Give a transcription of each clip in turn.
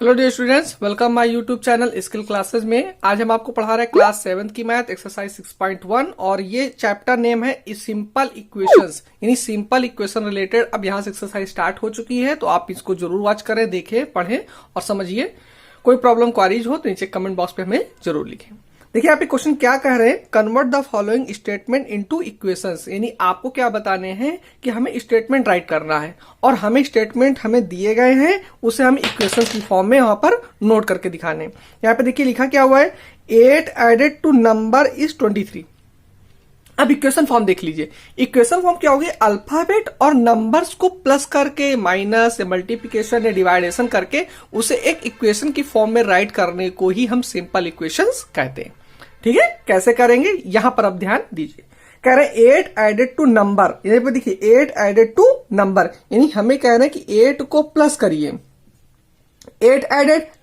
Hello dear students, welcome my YouTube channel skill classes में। आज हम आपको पढ़ा रहे हैं क्लास 7 की मैथ एक्सरसाइज 6.1 और ये चैप्टर नेम है सिंपल इक्वेशंस, यानी सिंपल इक्वेशन रिलेटेड। अब यहाँ से एक्सरसाइज स्टार्ट हो चुकी है, तो आप इसको जरूर वॉच करें, देखें, पढ़ें और समझिए। कोई प्रॉब्लम क्वारीज हो तो नीचे कमेंट बॉक्स पे हमें जरूर लिखें। देखिए आप ये क्वेश्चन क्या कह रहे हैं, convert the following statement into equations, यानी आपको क्या बताने हैं कि हमें स्टेटमेंट राइट करना है और हमें स्टेटमेंट हमें दिए गए हैं, उसे हम इक्वेशन की फॉर्म में वहां पर नोट करके दिखाने। यहाँ पे देखिए लिखा क्या हुआ है, 8 एडेड टू नंबर इज 23। अब इक्वेशन फॉर्म देख लीजिए। इक्वेशन फॉर्म क्या होगी, अल्फाबेट और नंबर्स को प्लस करके, माइनस या मल्टीप्लिकेशन या डिवाइडेशन करके उसे एक इक्वेशन की फॉर्म में राइट करने को ही हम सिंपल इक्वेशंस कहते हैं। ठीक है, कैसे करेंगे यहां पर अब ध्यान दीजिए। कह रहे हैं 8 एडेड टू नंबर, यहां पर देखिए 8 एडेड टू नंबर, यानी हमें कह रहे हैं कि 8 को प्लस करिए। 8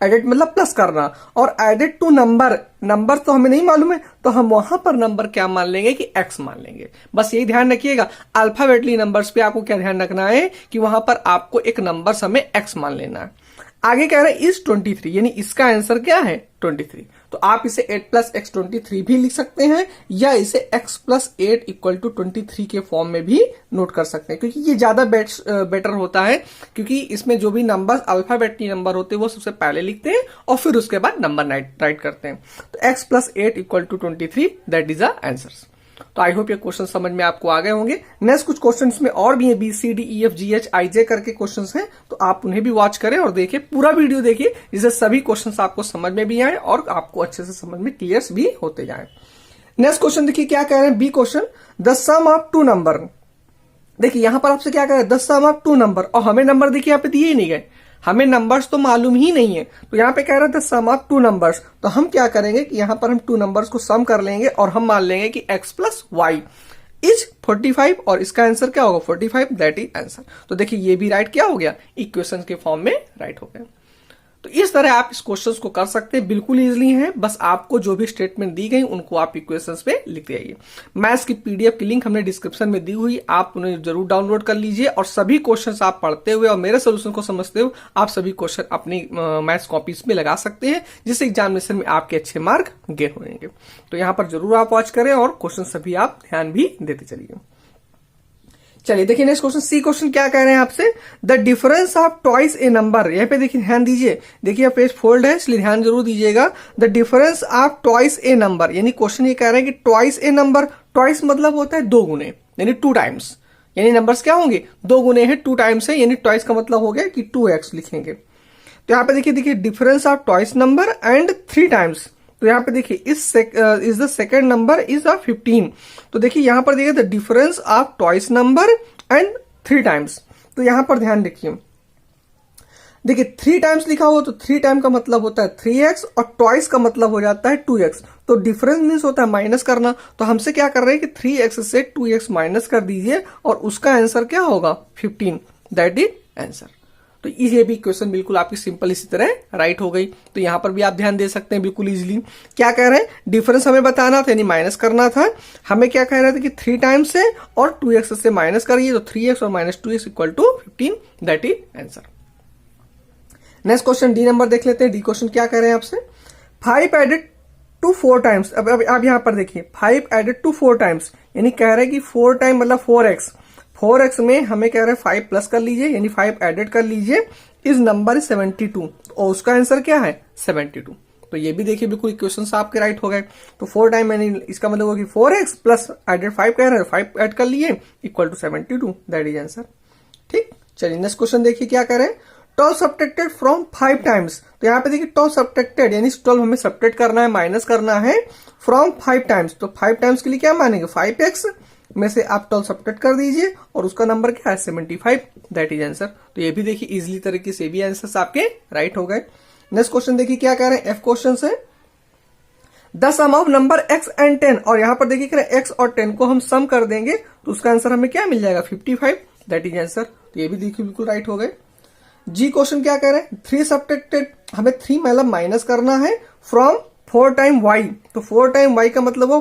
एडेड मतलब प्लस करना, और एडेड टू नंबर तो हमें नहीं मालूम है, तो हम वहां पर नंबर क्या मान लेंगे कि x मान लेंगे। बस यही ध्यान रखिएगा, अल्फाबेटली नंबर्स पे आपको क्या ध्यान रखना है कि वहां पर आपको एक नंबर हमें x मान लेना है। आगे कह रहे हैं इज 23, यानी इसका आंसर क्या है 23। तो आप इसे 8 प्लस एक्स 23 भी लिख सकते हैं, या इसे x प्लस 8 इक्वल टू 23 के फॉर्म में भी नोट कर सकते हैं, क्योंकि ये ज्यादा बेटर होता है, क्योंकि इसमें जो भी नंबर अल्फाबेटली नंबर होते हैं वो सबसे पहले लिखते हैं और फिर उसके बाद नंबर राइट करते हैं। तो x plus 8 equal to 23, that is the answer. तो आई होप ये क्वेश्चन समझ में आपको आ गए होंगे। नेक्स्ट कुछ क्वेश्चंस में और भी है, BCDEFGHIJ करके क्वेश्चंस हैं, तो आप उन्हें भी वॉच करें और देखिए, पूरा वीडियो देखिए, जिससे सभी क्वेश्चंस आपको समझ में भी आए और आपको अच्छे से समझ में क्लियर भी होते जाए। नेक्स्ट क्वेश्चन देखिए क्या कह रहे हैं, B question, the sum of two number. देखिए यहां पर आपसे क्या कह रहे हैं, the sum of two number, और हमें नंबर देखिए यहाँ पे दिए ही नहीं गए, हमें नंबर्स तो मालूम ही नहीं है। तो यहाँ पे कह रहा था सम ऑफ टू नंबर्स, तो हम क्या करेंगे कि यहाँ पर हम टू नंबर्स को सम कर लेंगे और हम मान लेंगे कि x प्लस वाई इज 45, और इसका आंसर क्या होगा 45, दैट इज आंसर। तो देखिए ये भी राइट क्या हो गया, इक्वेशन के फॉर्म में राइट हो गया। तो इस तरह आप इस क्वेश्चंस को कर सकते हैं, बिल्कुल इजीली है। बस आपको जो भी स्टेटमेंट दी गई उनको आप इक्वेशंस पे लिखते आइए। मैथ्स की पीडीएफ की लिंक हमने डिस्क्रिप्शन में दी हुई, आप उन्हें जरूर डाउनलोड कर लीजिए, और सभी क्वेश्चंस आप पढ़ते हुए और मेरे सोल्यूशन को समझते हुए आप सभी क्वेश्चन अपनी मैथ्स कॉपीज में लगा सकते हैं, जिससे एग्जामिनेशन में आपके अच्छे मार्क गेन होंगे। तो यहाँ पर जरूर आप वॉच करें और क्वेश्चन सभी आप ध्यान भी देते चलिए। चलिए देखिए नेक्स्ट क्वेश्चन, सी क्वेश्चन क्या कह रहे हैं आपसे, the difference of twice A number. यहाँ पे देखिए ध्यान दीजिए, देखिए पेज फोल्ड है इसलिए ध्यान जरूर दीजिएगा। The difference of twice A number, यानी क्वेश्चन ये कह रहे हैं कि ट्वाइस ए नंबर, ट्वाइस मतलब होता है दो गुने, यानी 2 टाइम्स, यानी नंबर्स क्या होंगे दो गुने हैं, 2 टाइम्स है, यानी ट्वाइस का मतलब हो गया कि 2x लिखेंगे। तो यहाँ पे देखिए difference of twice number and 3 times. तो यहाँ पे देखिए is the second number is 15। तो देखिए यहाँ पर देखिए the difference of twice number and 3 times. तो यहाँ पर ध्यान रखिए, देखिए 3 टाइम्स लिखा हुआ, तो 3 टाइम का मतलब होता है 3x और ट्वाइस का मतलब हो जाता है 2x। तो डिफरेंस मीन्स होता है माइनस करना, तो हमसे क्या कर रहे हैं कि 3x से 2x माइनस कर दीजिए और उसका आंसर क्या होगा 15, दैट इज आंसर। तो ये भी क्वेश्चन बिल्कुल आपकी सिंपल इसी तरह राइट हो गई। तो यहां पर भी आप ध्यान दे सकते हैं बिल्कुल इजीली। क्या कह रहे हैं, डिफरेंस हमें बताना था, यानी माइनस करना था। हमें क्या कह रहे थे कि 3 टाइम्स है और 2x से माइनस करिए, तो 3x और minus 2x equal to 15, that is answer. Next question D number देख लेते हैं। डी क्वेश्चन क्या कह रहे हैं आपसे, 5 एडेड टू 4 टाइम्स। अब यहां पर देखिए 5 एडेड टू 4 टाइम्स, यानी कह रहे हैं कि 4 टाइम मतलब 4x में हमें कह रहे हैं 5 प्लस कर लीजिए, यानी 5 एडेड कर लीजिए, इस नंबर 72, और उसका आंसर क्या है 72। तो ये भी देखिए बिल्कुल इक्वेशंस आपके राइट हो गए। तो 4 टाइम यानी इसका मतलब होगा कि 4x प्लस एडेड 5 कह रहे हैं, 5 ऐड कर लिए equal to 72, that is answer. ठीक, चलिए नेक्स्ट क्वेश्चन देखिए क्या करें, 12 सब्ट्रैक्टेड फ्रॉम 5 टाइम्स। तो यहाँ पे देखिए 12 सब्ट्रैक्टेड, यानी 12 हमें सब्ट्रैक्ट करना है, माइनस करना है फ्रॉम 5 टाइम्स। तो 5 टाइम्स के लिए क्या मानेंगे 5x में से आप 12 सब्ट्रैक्ट कर दीजिए और उसका नंबर क्या है 75, दैट इज आंसर। तो ये भी देखिए इजीली तरीके से भी आंसर्स आपके राइट हो गए। नेक्स्ट क्वेश्चन देखिए क्या कह रहे हैं, एफ क्वेश्चन है, the sum of number x and 10, और यहां पर देखिए x और 10 को हम सम कर देंगे तो उसका आंसर हमें क्या मिल जाएगा 55, दैट इज आंसर। तो ये भी देखिए बिल्कुल राइट हो गए। जी क्वेश्चन क्या कह रहे हैं, 3 सब्ट्रैक्टेड, हमें 3 मतलब माइनस करना है फ्रॉम 4 टाइम y। तो 4 टाइम y का मतलब हो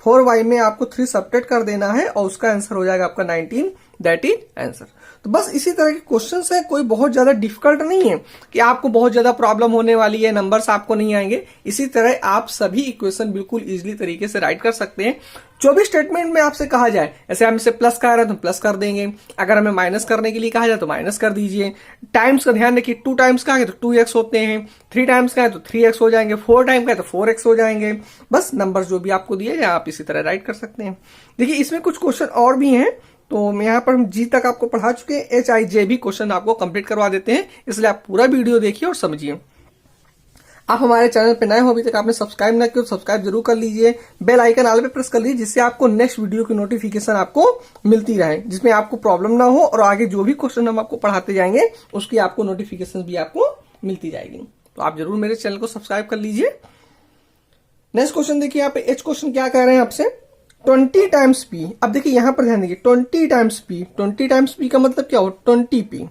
4y में आपको 3 सब्ट्रैक्ट कर देना है और उसका आंसर हो जाएगा आपका 19, दैट इज आंसर। तो बस इसी तरह के क्वेश्चंस है, कोई बहुत ज्यादा डिफिकल्ट नहीं है कि आपको बहुत ज्यादा प्रॉब्लम होने वाली है, नंबर्स आपको नहीं आएंगे। इसी तरह आप सभी इक्वेशन बिल्कुल इजीली तरीके से राइट कर सकते हैं। जो भी स्टेटमेंट में आपसे कहा जाए, जैसे हम इसे प्लस कह रहे हैं तो प्लस कर देंगे, अगर हमें माइनस करने के लिए कहा जाए तो माइनस कर दीजिए। टाइम्स का ध्यान रखिए, 2 टाइम्स का है तो 2x होते हैं, 3 टाइम्स का है तो 3x हो जाएंगे, 4 टाइम का है तो 4x हो जाएंगे। बस नंबर जो भी आपको दिए जाए आप इसी तरह राइट कर सकते हैं। देखिए इसमें कुछ क्वेश्चन और भी हैं, तो यहाँ पर हम जी तक आपको पढ़ा चुके हैं, HIJ भी क्वेश्चन आपको कंप्लीट करवा देते हैं, इसलिए आप पूरा वीडियो देखिए और समझिए। आप हमारे चैनल पे नए हो, अभी तक आपने सब्सक्राइब ना किया तो सब्सक्राइब जरूर कर लीजिए, बेल आइकन ऑल पे प्रेस कर लीजिए, जिससे आपको नेक्स्ट वीडियो की नोटिफिकेशन आपको मिलती रहे, जिसमें आपको प्रॉब्लम ना हो और आगे जो भी क्वेश्चन हम आपको पढ़ाते जाएंगे उसकी आपको नोटिफिकेशन भी आपको मिलती जाएगी। तो आप जरूर मेरे चैनल को सब्सक्राइब कर लीजिए। नेक्स्ट क्वेश्चन देखिए, यहाँ पे एच क्वेश्चन क्या कह रहे हैं आपसे, 20 टाइम्स पी। अब देखिए यहां पर ध्यान देखिए, 20 टाइम्स पी, 20 टाइम्स पी का मतलब क्या हो, 20 पी।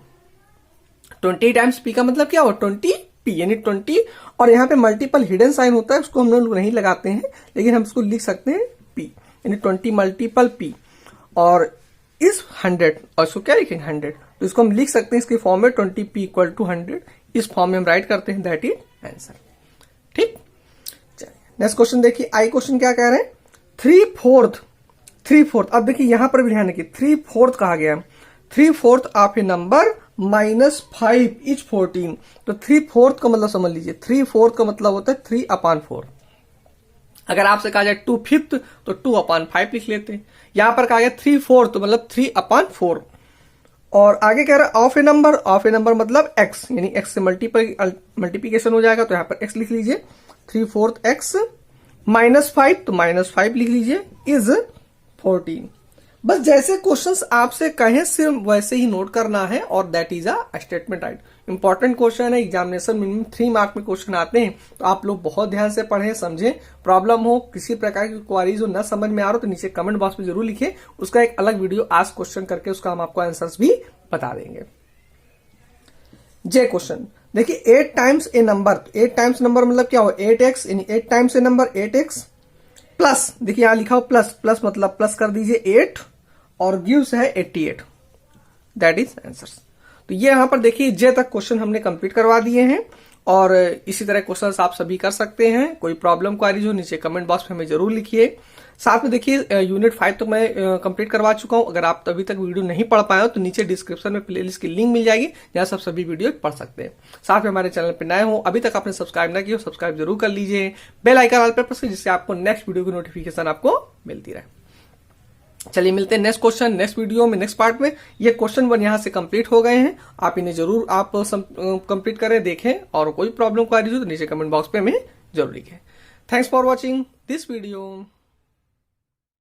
20 टाइम्स पी का मतलब क्या हो, 20 पी, यानी 20, और यहाँ पे मल्टीपल हिडन साइन होता है, उसको हम लोग नहीं लगाते हैं, लेकिन हम इसको लिख सकते हैं पी, यानी 20 मल्टीपल पी। और इस 100, और इसको क्या लिखेंगे 100, तो इसको हम लिख सकते हैं इसके फॉर्म में 20 पी इक्वल टू 100, इस फॉर्म में हम राइट करते हैं, दैट इज आंसर। ठीक, चलिए नेक्स्ट क्वेश्चन देखिए, आई क्वेश्चन क्या कह रहे हैं, 3/4। अब देखिए यहां पर भी ध्यान रखिए, 3/4 कहा गया, 3/4 ऑफ ए नंबर -5 इज 14। तो 3/4 का मतलब समझ लीजिए, 3/4 का मतलब होता है 3/4। अगर आपसे कहा जाए 2/5 तो 2/5 लिख लेते हैं। यहां पर कहा गया 3/4 तो मतलब 3/4। और आगे कह रहा है of A number, of A number मतलब x, यानी x से मल्टीप्लीकेशन हो जाएगा, तो यहां पर x लिख लीजिए, 3/4 x -5 तो -5 लिख लीजिए, इज 14। बस जैसे क्वेश्चंस आपसे कहें सिर्फ वैसे ही नोट करना है, और that is a statement right. Important question है, एग्जामिनेशन मिनिमम 3 मार्क में क्वेश्चन आते हैं, तो आप लोग बहुत ध्यान से पढ़ें, समझें। प्रॉब्लम हो, किसी प्रकार की क्वारीज हो, ना समझ में आ रहा हो, तो नीचे कमेंट बॉक्स में जरूर लिखिए, उसका एक अलग वीडियो आस्क क्वेश्चन करके उसका हम आपको आंसर्स भी बता देंगे। जे क्वेश्चन देखिए, 8 टाइम्स ए नंबर, 8 टाइम्स नंबर मतलब क्या हो, 8x, यानी 8 टाइम्स ए नंबर 8x प्लस, देखिए यहां लिखा हो प्लस, प्लस मतलब प्लस कर दीजिए 8 और गिव्स है 88, दैट इज आंसर। तो ये यहां पर देखिए जे तक क्वेश्चन हमने कंप्लीट करवा दिए हैं, और इसी तरह क्वेश्चंस आप सभी कर सकते हैं। कोई प्रॉब्लम क्वारीज हो नीचे कमेंट बॉक्स में हमें जरूर लिखिए। साथ में देखिए यूनिट 5 तो मैं कंप्लीट करवा चुका हूं, अगर आप अभी तक वीडियो नहीं पढ़ पाए हो तो नीचे डिस्क्रिप्शन में प्लेलिस्ट की लिंक मिल जाएगी, जहां सब सभी वीडियो पढ़ सकते हैं। साथ में हमारे चैनल पर नए हो, अभी तक आपने सब्सक्राइब ना किया हो, सब्सक्राइब जरूर कर लीजिए, बेल आइकन ऑल पे प्रेस कीजिए, जिससे आपको नेक्स्ट वीडियो की नोटिफिकेशन आपको मिलती रहे। चलिए मिलते हैं नेक्स्ट क्वेश्चन नेक्स्ट वीडियो में, नेक्स्ट पार्ट में। ये क्वेश्चन 1 यहां से कंप्लीट हो गए हैं, आप इन्हें जरूर आप कंप्लीट करें, देखें, और कोई प्रॉब्लम क्वारीज हो तो नीचे कमेंट बॉक्स पे हमें जरूर लिखें। Thanks for watching this video.